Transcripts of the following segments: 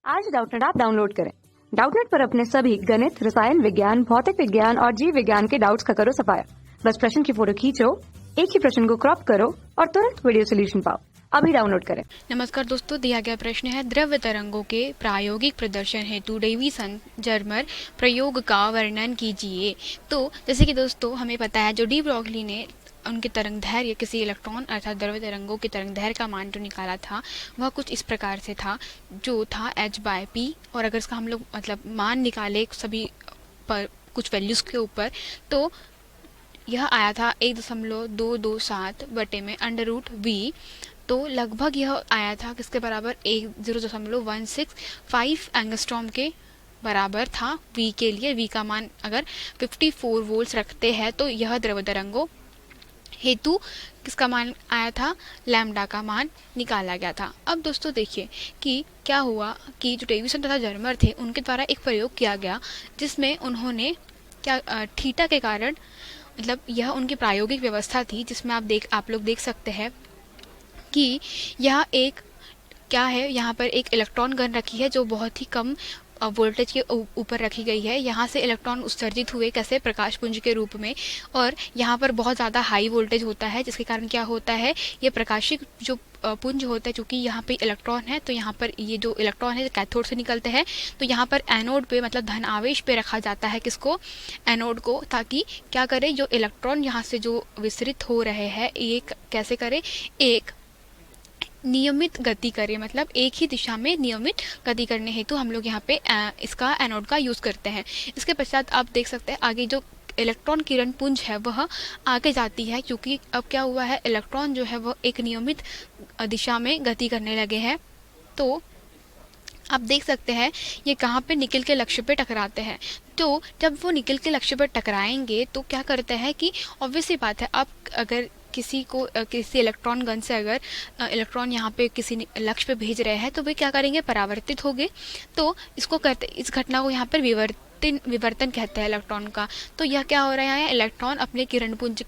आज Doubtnut app download करें। Doubtnut पर अपने सभी गणित, रसायन विज्ञान, भौतिक विज्ञान और जीव विज्ञान के डाउट्स का करो सफाया। बस प्रश्न की फोटो खींचो, एक ही प्रश्न को क्रॉप करो और तुरंत वीडियो सोल्यूशन पाओ। अभी डाउनलोड करें। नमस्कार दोस्तों, दिया गया प्रश्न है द्रव्य तरंगों के प्रायोगिक प्रदर्शन हेतु डेविसन जर्मर प्रयोग का वर्णन कीजिए। तो जैसे कि दोस्तों हमें पता है जो डी ब्रॉगली ने उनके तरंगदैर्घ्य किसी इलेक्ट्रॉन अर्थात द्रव्य तरंगों के तरंगदैर्घ्य का मान जो निकाला था वह कुछ इस प्रकार से था, जो था h/p। और अगर इसका हम लोग मतलब मान निकाले सभी पर कुछ वैल्यूज के ऊपर, तो यह आया था 1.227 बटे में √v। तो लगभग यह आया था किसके बराबर 0.165 एंगस्ट्रॉम के बराबर था v के लिए। v का मान अगर 54 वोल्ट रखते हैं तो यह द्रव्य तरंगों हेतु किसका मान आया था, लैम्डा का मान निकाला गया था। अब दोस्तों देखिए कि क्या हुआ कि जो डेविसन तथा जर्मर थे उनके द्वारा एक प्रयोग किया गया जिसमें उन्होंने क्या थीटा के कारण, मतलब यह उनकी प्रायोगिक व्यवस्था थी जिसमें आप लोग देख सकते हैं कि यह एक क्या है, यहाँ पर एक इलेक्ट्रॉन गन रखी है जो बहुत ही कम वोल्टेज के ऊपर रखी गई है। यहाँ से इलेक्ट्रॉन उत्सर्जित हुए कैसे, प्रकाश पुंज के रूप में। और यहाँ पर बहुत ज़्यादा हाई वोल्टेज होता है जिसके कारण क्या होता है, ये प्रकाशिक जो पुंज होता है, चूँकि यहाँ पे इलेक्ट्रॉन है तो यहाँ पर ये जो इलेक्ट्रॉन है कैथोड से निकलते हैं, तो यहाँ पर एनोड पे मतलब धन आवेश पे रखा जाता है किसको, एनोड को, ताकि क्या करे, जो इलेक्ट्रॉन यहाँ से जो विसरित हो रहे हैं एक कैसे करे, एक नियमित गति करे, मतलब एक ही दिशा में नियमित गति करने हेतु हम लोग यहाँ पे इसका एनोड का यूज़ करते हैं। इसके पश्चात आप देख सकते हैं आगे जो इलेक्ट्रॉन किरण पुंज है वह आगे जाती है, क्योंकि अब क्या हुआ है, इलेक्ट्रॉन जो है वह एक नियमित दिशा में गति करने लगे हैं। तो आप देख सकते हैं ये कहाँ पे निकल के लक्ष्य पे टकराते हैं। तो जब वो निकल के लक्ष्य पर टकराएंगे तो क्या करते हैं कि ऑब्वियस सी बात है, आप अगर किसी इलेक्ट्रॉन गन से अगर इलेक्ट्रॉन यहाँ पे किसी लक्ष्य पे भेज रहे हैं तो वे क्या करेंगे, परावर्तित होंगे। तो इसको कहते, इस घटना को यहाँ पर विवर्तन कहते हैं इलेक्ट्रॉन का। तो यह क्या हो रहा है, इलेक्ट्रॉन अपने किरण पुंज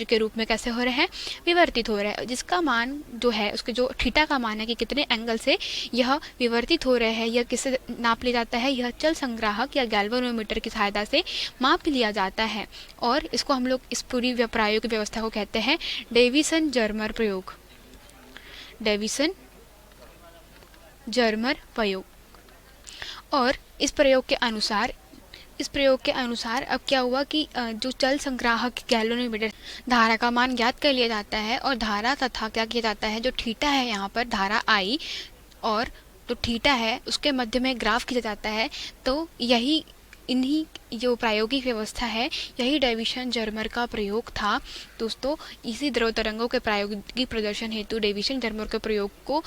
के रूप में कैसे हो रहे हैं, विवर्तित हो रहे हैं, जिसका मान जो है उसके जो थीटा का मान है कि कितने एंगल से यह विवर्तित हो रहे हैं, यह किससे नाप लिया जाता है, यह चल संग्राहक या गैल्वेनोमीटर की सहायता से माप लिया जाता है। और इसको हम लोग इस पूरी प्रायोगिक व्यवस्था को कहते हैं डेविसन जर्मर प्रयोग, डेविसन जर्मर प्रयोग। और इस प्रयोग के अनुसार अब क्या हुआ कि जो चल संग्राहक गैल्वेनोमीटर धारा का मान ज्ञात कर लिया जाता है, और धारा तथा क्या किया जाता है, जो थीटा है यहाँ पर धारा आई और जो थीटा है उसके मध्य में ग्राफ खींचा जाता है। तो यही इन्हीं जो प्रायोगिक व्यवस्था है यही डेविसन जर्मर का प्रयोग था दोस्तों। इसी द्रव तरंगों के प्रायोगिक प्रदर्शन हेतु डेविसन जर्मर के प्रयोग को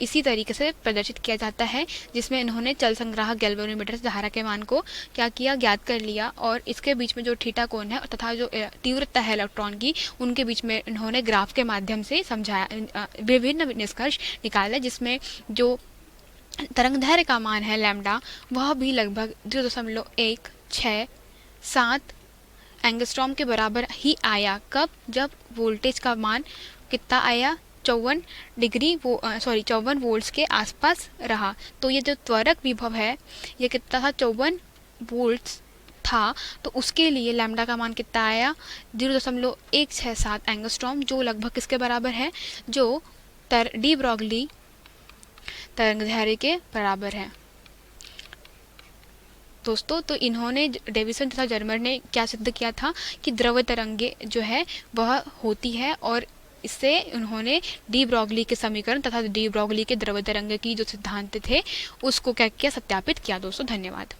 इसी तरीके से प्रदर्शित किया जाता है, जिसमें इन्होंने चल संग्राहक गैल्वेनोमीटर से धारा के मान को क्या किया, ज्ञात कर लिया, और इसके बीच में जो थीटा कोण है तथा जो तीव्रता है इलेक्ट्रॉन की, उनके बीच में इन्होंने ग्राफ के माध्यम से समझाया, विभिन्न निष्कर्ष निकाले, जिसमें जो तरंगदैर्घ्य का मान है लैम्डा वह भी लगभग 0.167 एंगस्ट्रॉम के बराबर ही आया। कब, जब वोल्टेज का मान कितना आया, 54 वोल्ट्स के आसपास रहा। तो ये जो त्वरक विभव है ये कितना था, 54 वोल्ट्स था। तो उसके लिए लैम्डा का मान कितना आया, 0.167 एंगस्ट्रॉम, जो लगभग किसके बराबर है, जो डी ब्रॉगली तरंगदैर्घ्य के बराबर है दोस्तों। तो इन्होंने डेविसन तथा जर्मर ने क्या सिद्ध किया था कि द्रव्य तरंगे जो है वह होती है, और इससे उन्होंने डी ब्रॉगली के समीकरण तथा डी ब्रॉगली के द्रव्य तरंग की जो सिद्धांत थे उसको क्या किया, सत्यापित किया दोस्तों। धन्यवाद।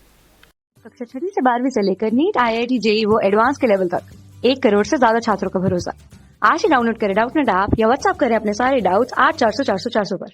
कक्षा 6 से 12वीं से लेकर नीट, IIT, JEE वो एडवांस के लेवल तक 1 करोड़ से ज्यादा छात्रों का भरोसा। आज ही डाउनलोड करें डाउटनेट ऐप या व्हाट्सएप करें अपने सारे डाउट्स 8400 400 400 पर।